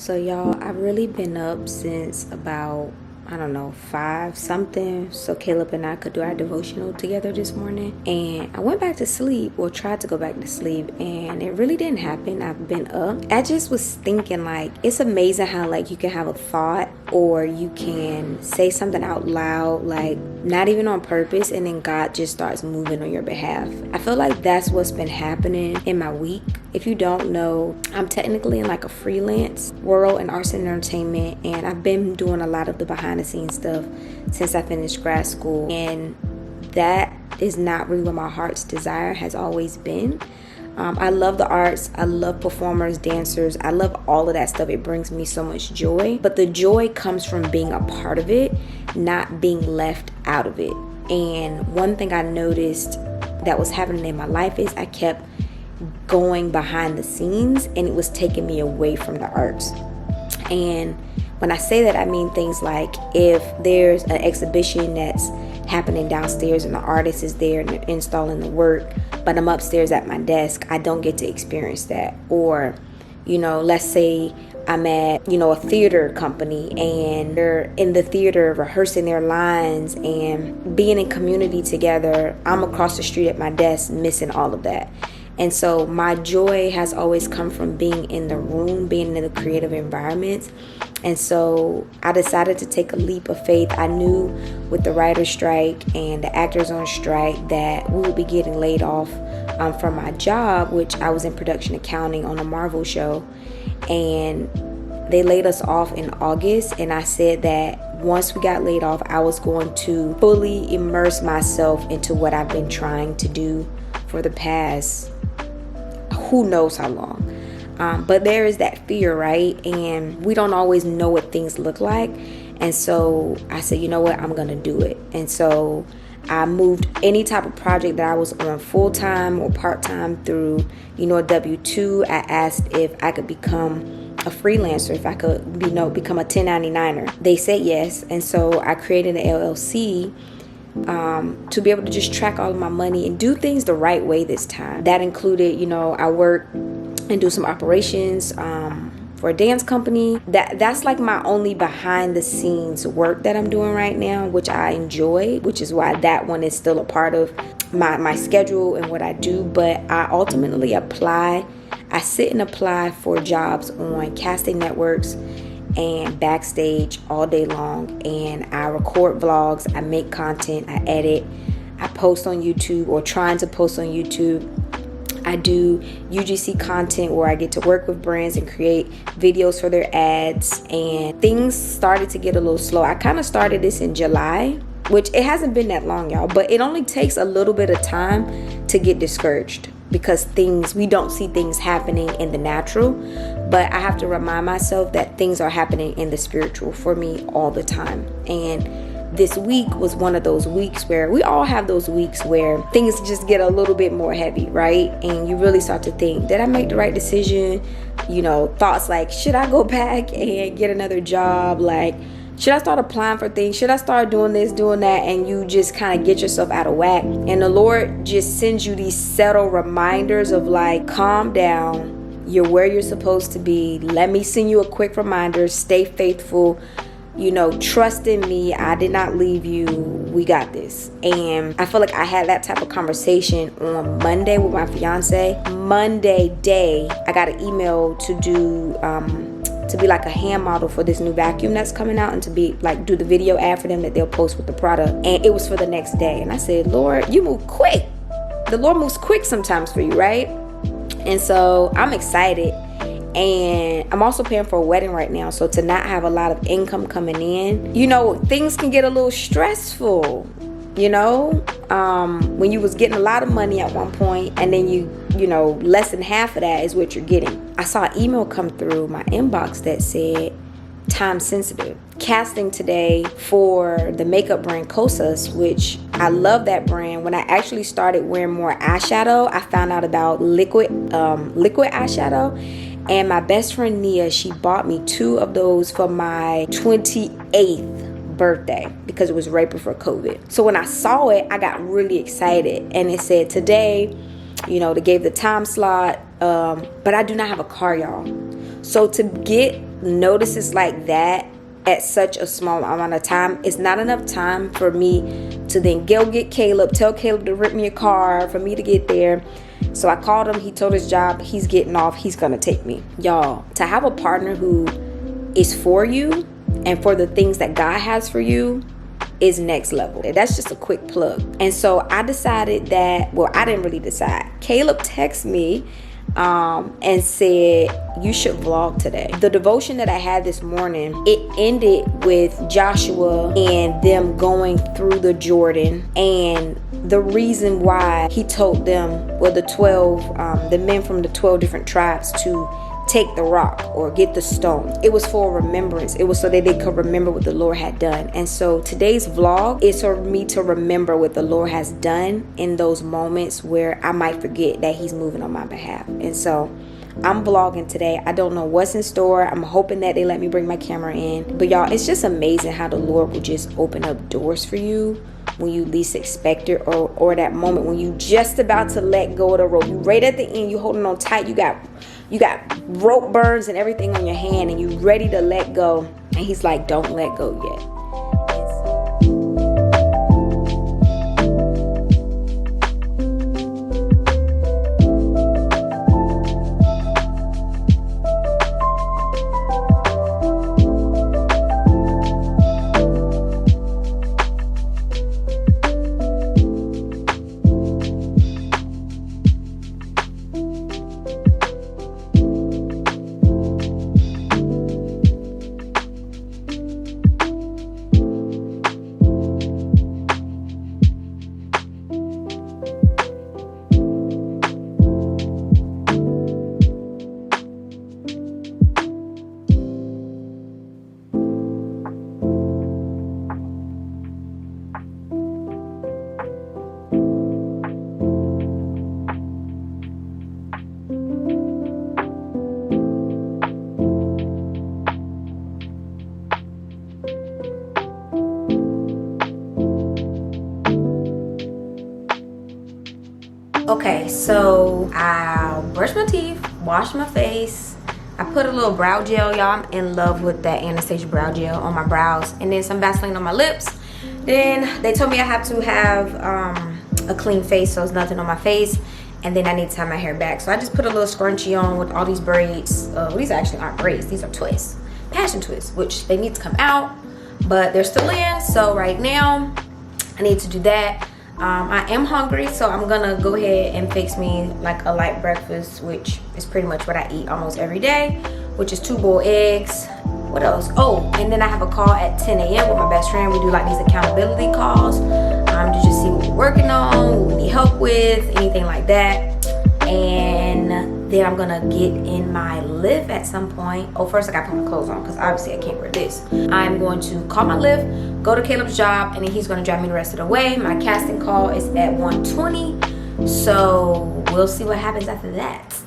So y'all, I've really been up since about, I don't know, 5 something, so Caleb and I could do our devotional together this morning. And I went back to sleep, or tried to go back to sleep, and it really didn't happen. I've been up. I just was thinking, like, it's amazing how, like, you can have a thought or you can say something out loud, like, not even on purpose, and then God just starts moving on your behalf. I feel like that's what's been happening in my week. If you don't know, I'm technically in like a freelance world in arts and entertainment, and I've been doing a lot of the behind the scenes stuff since I finished grad school, and that is not really what my heart's desire has always been. I love the arts. I love performers, dancers. I love all of that stuff. It brings me so much joy, but the joy comes from being a part of it, not being left out of it. And one thing I noticed that was happening in my life is I kept going behind the scenes, and it was taking me away from the arts. And when I say that, I mean things like, if there's an exhibition that's happening downstairs and the artist is there and they're installing the work, but I'm upstairs at my desk, I don't get to experience that. Or, let's say I'm at, a theater company and they're in the theater rehearsing their lines and being in community together. I'm across the street at my desk missing all of that. And so my joy has always come from being in the room, being in the creative environments. And so I decided to take a leap of faith. I knew with the writer's strike and the actors on strike that we would be getting laid off from my job, which I was in production accounting on a Marvel show. And they laid us off in August. And I said that once we got laid off, I was going to fully immerse myself into what I've been trying to do for the past who knows how long. But there is that fear, right? And we don't always know what things look like. And so I said, you know what? I'm going to do it. And so I moved any type of project that I was on full-time or part-time through, a W-2. I asked if I could become a freelancer, if I could, become a 1099er. They said yes. And so I created an LLC to be able to just track all of my money and do things the right way this time. That included, I work and do some operations for a dance company. That's like my only behind the scenes work that I'm doing right now, which I enjoy, which is why that one is still a part of my schedule and what I do. But I ultimately I sit and apply for jobs on casting networks and backstage all day long, and I record vlogs, I make content, I edit, I post on YouTube, or trying to post on YouTube. I do UGC content where I get to work with brands and create videos for their ads, and things started to get a little slow. I kind of started this in July, which it hasn't been that long, y'all, but it only takes a little bit of time to get discouraged, because we don't see things happening in the natural. But I have to remind myself that things are happening in the spiritual for me all the time. And this week was one of those weeks where we all have those weeks where things just get a little bit more heavy, right? And you really start to think, did I make the right decision? Thoughts like, should I go back and get another job? Like, should I start applying for things? Should I start doing this, doing that? And you just kind of get yourself out of whack. And the Lord just sends you these subtle reminders of like, calm down. You're where you're supposed to be. Let me send you a quick reminder. Stay faithful. Trust in me. I did not leave you. We got this. And I feel like I had that type of conversation on Monday with my fiance. Monday day, I got an email to do to be like a hand model for this new vacuum that's coming out, and to be like do the video ad for them that they'll post with the product. And it was for the next day. And I said, Lord, you move quick. The Lord moves quick sometimes for you, right? And so I'm excited. And I'm also paying for a wedding right now. So to not have a lot of income coming in, things can get a little stressful, when you was getting a lot of money at one point, and then less than half of that is what you're getting. I saw an email come through my inbox that said, time sensitive. Casting today for the makeup brand Kosas, which I love that brand. When I actually started wearing more eyeshadow, I found out about liquid eyeshadow. And my best friend Nia, she bought me 2 of those for my 28th birthday, because it was right before COVID. So when I saw it, I got really excited. And it said today, they gave the time slot. But I do not have a car, y'all. So to get notices like that at such a small amount of time, it's not enough time for me to then go get Caleb, tell Caleb to rent me a car for me to get there. So I called him. He told his job he's getting off. He's gonna take me. Y'all, to have a partner who is for you and for the things that God has for you is next level. That's just a quick plug. And so I decided that, well, I didn't really decide. Caleb texted me and said, you should vlog today. The devotion that I had this morning, it ended with Joshua and them going through the Jordan, and the reason why he told them, well, the men from the 12 different tribes to take the rock or get the stone. It was for remembrance. It was so that they could remember what the Lord had done. And so today's vlog is for me to remember what the Lord has done in those moments where I might forget that he's moving on my behalf. And so I'm vlogging today. I don't know what's in store. I'm hoping that they let me bring my camera in. But y'all, it's just amazing how the Lord will just open up doors for you when you least expect it, or that moment when you just about to let go of the rope. You right at the end, you holding on tight, you got rope burns and everything on your hand, and you ready to let go, and he's like, don't let go yet. Okay, so I brushed my teeth, washed my face. I put a little brow gel, y'all. I'm in love with that Anastasia brow gel on my brows, and then some Vaseline on my lips. Then they told me I have to have a clean face, so there's nothing on my face. And then I need to tie my hair back. So I just put a little scrunchie on with all these braids. These actually aren't braids, these are twists. Passion twists, which they need to come out, but they're still in. So right now, I need to do that. I am hungry, so I'm gonna go ahead and fix me like a light breakfast, which is pretty much what I eat almost every day, which is 2 boiled eggs. What else? Oh, and then I have a call at 10 a.m. with my best friend. We do like these accountability calls to just see what we're working on, what we need help with, anything like that. And then I'm gonna get in my Lyft at some point. Oh, first I gotta put my clothes on because obviously I can't wear this. I'm going to call my Lyft, go to Caleb's job, and then he's gonna drive me the rest of the way. My casting call is at 1:20, so we'll see what happens after that.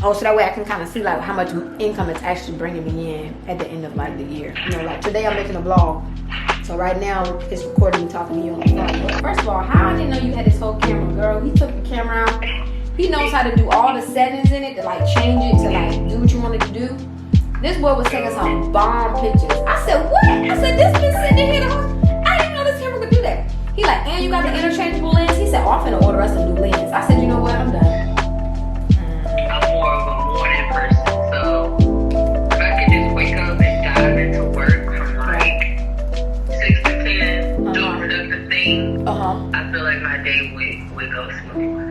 Oh, so that way I can kind of see like how much income it's actually bringing me in at the end of like the year. You know, like today I'm making a vlog. So right now it's recording me talking to you on the phone. But first of all, how I didn't know you had this whole camera, girl. He took the camera out. He knows how to do all the settings in it to like change it to like do what you wanted to do. This boy was taking some bomb pictures. I said, what? I said, this been sitting here the whole, I didn't know this camera could do that. He like, and you got the interchangeable lens? He said, oh, I'm finna order us a new lens. I said, you know what, I'm done. More of a morning person, so if I could just wake up and dive into work from like 6 to 10, do productive things, I feel like my day would go smooth.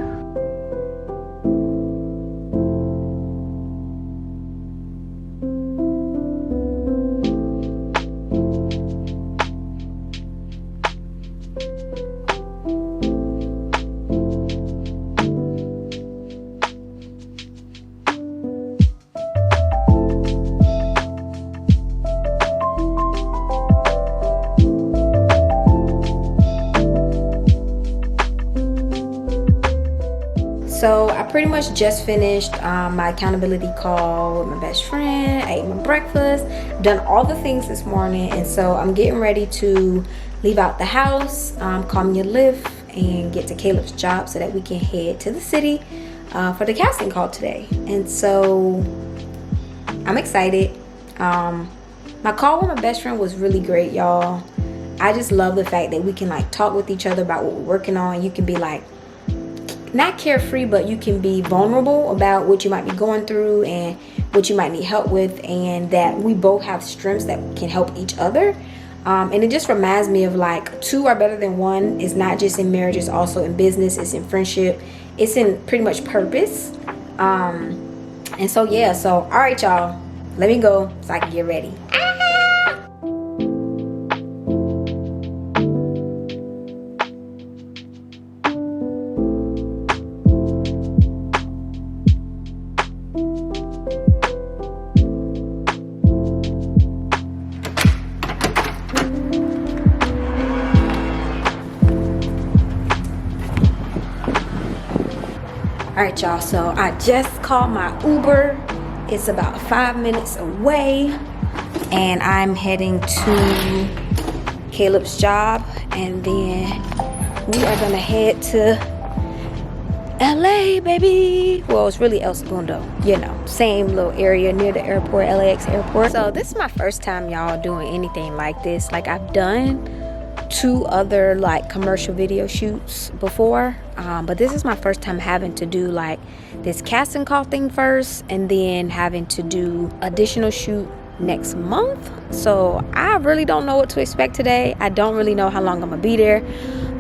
pretty much just finished my accountability call with my best friend. I ate my breakfast, done all the things this morning, and so I'm getting ready to leave out the house, call me a Lyft, and get to Caleb's job so that we can head to the city for the casting call today. And so I'm excited. My call with my best friend was really great, y'all. I just love the fact that we can like talk with each other about what we're working on. You can be like, not carefree, but you can be vulnerable about what you might be going through and what you might need help with, and that we both have strengths that can help each other. And it just reminds me of like, two are better than one. It's not just in marriage, it's also in business, it's in friendship, it's in pretty much purpose. And so yeah, so all right, y'all, let me go so I can get ready. All right, y'all, so I just called my Uber. It's about 5 minutes away, and I'm heading to Caleb's job, and then we are gonna head to LA, baby. Well, it's really El Segundo, you know, same little area near the airport, LAX airport. So this is my first time, y'all, doing anything like this. Like, I've done 2 other like commercial video shoots before, but this is my first time having to do like this casting call thing first, and then having to do additional shoot next month. So I really don't know what to expect today. I don't really know how long I'm gonna be there,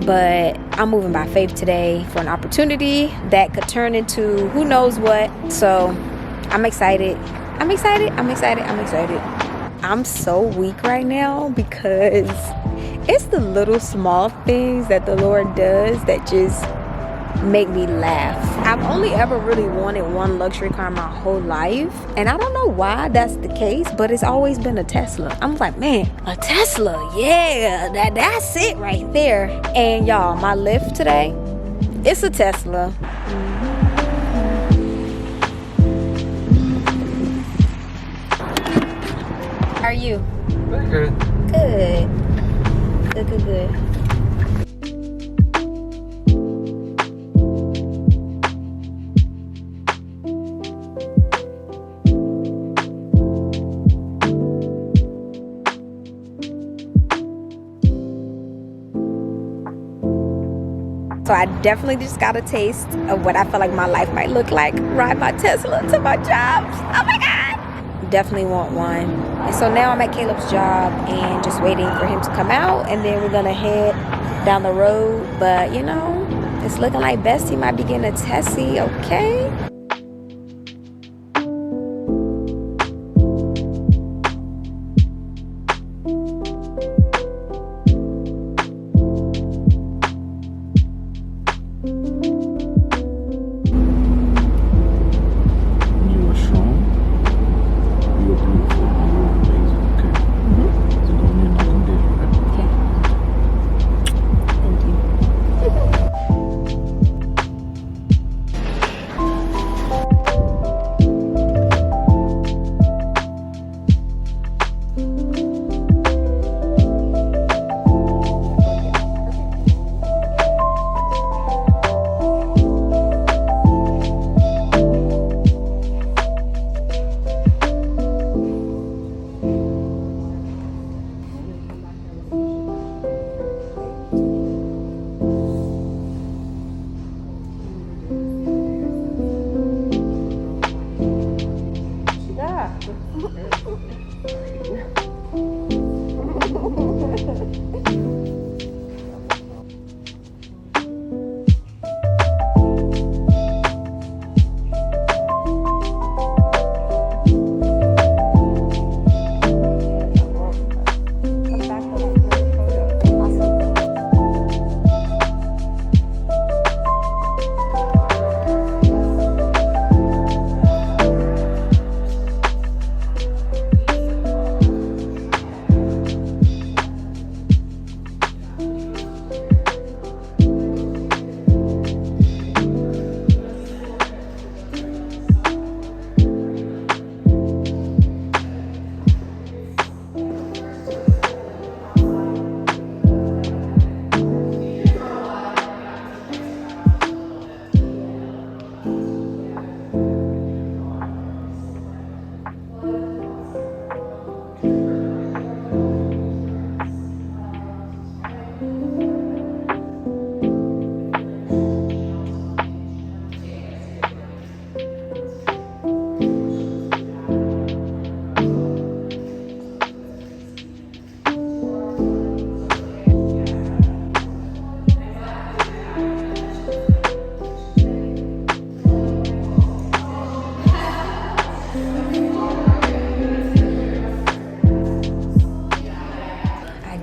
but I'm moving by faith today for an opportunity that could turn into who knows what. So I'm excited. I'm so weak right now because it's the little small things that the Lord does that just make me laugh. I've only ever really wanted one luxury car my whole life, and I don't know why that's the case, but it's always been a Tesla. I'm like, man, a Tesla, yeah, that's it right there. And y'all, my Lyft today, it's a Tesla. How are you? Very good. Good. Good. So I definitely just got a taste of what I feel like my life might look like. Ride my Tesla to my jobs. Oh my God. Definitely want one. And so now I'm at Caleb's job and just waiting for him to come out, and then we're gonna head down the road. But you know, it's looking like Bestie might be getting a Tessie, okay?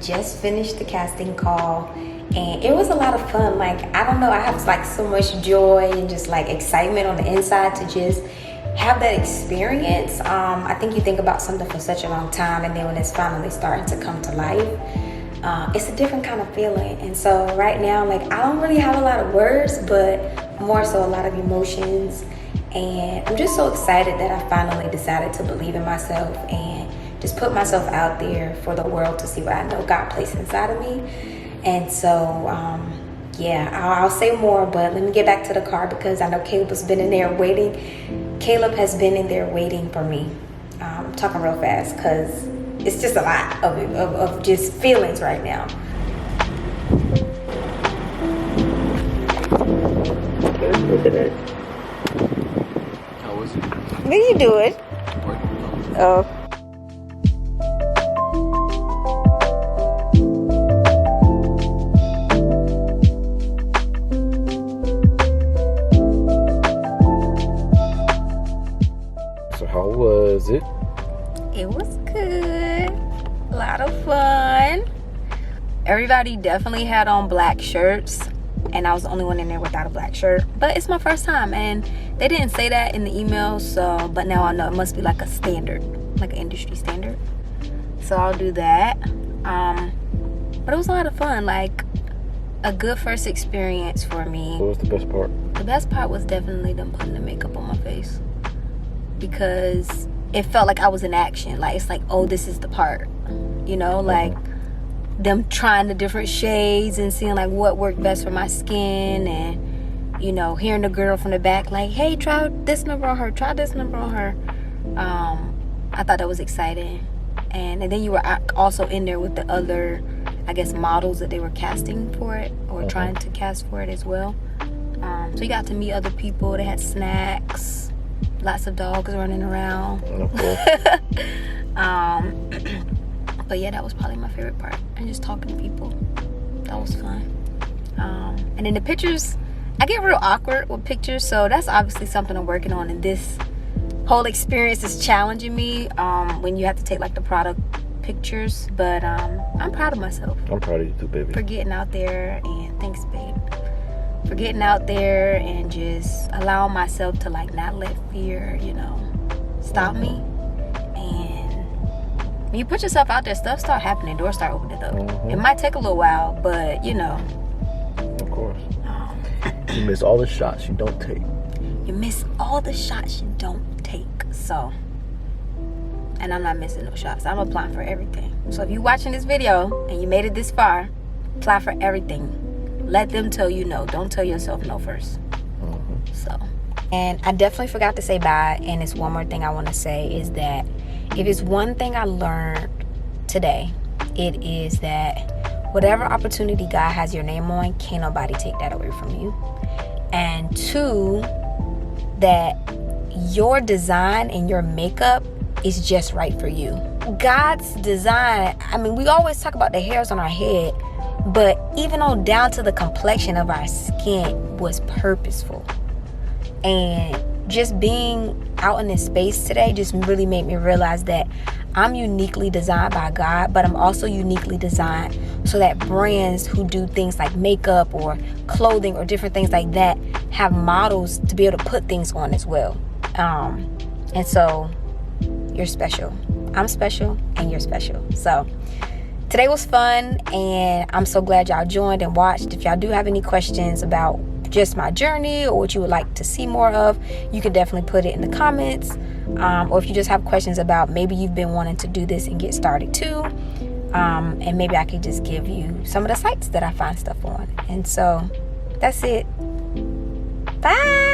just finished the casting call, and it was a lot of fun. Like, I don't know, I have like so much joy and just like excitement on the inside to just have that experience. I think you think about something for such a long time, and then when it's finally starting to come to life, it's a different kind of feeling. And so right now, like, I don't really have a lot of words, but more so a lot of emotions. And I'm just so excited that I finally decided to believe in myself and just put myself out there for the world to see what I know God placed inside of me. And so, yeah, I'll say more, but let me get back to the car because I know Caleb has been in there waiting. Caleb has been in there waiting for me. I'm talking real fast because it's just a lot of just feelings right now. Look at it. How was it? What are you doing? Oh. So how was it? It was good. A lot of fun. Everybody definitely had on black shirts, and I was the only one in there without a black shirt. But it's my first time, and they didn't say that in the email, so, but now I know it must be like a standard, like an industry standard. So I'll do that. But it was a lot of fun, like a good first experience for me. What was the best part? The best part was definitely them putting the makeup on my face, because it felt like I was in action. Like, it's like, oh, this is the part, you know, like them trying the different shades and seeing like what worked best for my skin, and, you know, hearing the girl from the back like, hey, try this number on her, try this number on her. I thought that was exciting. And then you were also in there with the other, I guess, models that they were casting for it, or trying to cast for it as well. So you got to meet other people. They had snacks, lots of dogs running around. But yeah, that was probably my favorite part. And just talking to people. That was fun. And then the pictures, I get real awkward with pictures, so that's obviously something I'm working on. And this whole experience is challenging me when you have to take like the product pictures. But I'm proud of myself. I'm proud of you too, baby. For getting out there, and thanks, babe. For getting out there and just allowing myself to like not let fear, you know, stop me. And when you put yourself out there, stuff start happening, doors start opening up. It might take a little while, but you know. Of course. You miss all the shots you don't take. You miss all the shots you don't take. So, and I'm not missing no shots. I'm applying for everything. So if you're watching this video and you made it this far, apply for everything. Let them tell you no. Don't tell yourself no first. So, and I definitely forgot to say bye. And it's one more thing I want to say is that if it's one thing I learned today, it is that whatever opportunity God has your name on, can't nobody take that away from you. And two, that your design and your makeup is just right for you. God's design, I mean, we always talk about the hairs on our head, but even on down to the complexion of our skin was purposeful. And just being out in this space today just really made me realize that I'm uniquely designed by God, but I'm also uniquely designed so that brands who do things like makeup or clothing or different things like that have models to be able to put things on as well. And so you're special. I'm special and you're special. So today was fun, and I'm so glad y'all joined and watched. If y'all do have any questions about just my journey or what you would like to see more of, you could definitely put it in the comments. Or if you just have questions about maybe you've been wanting to do this and get started too, and maybe I could just give you some of the sites that I find stuff on. And so that's it. Bye.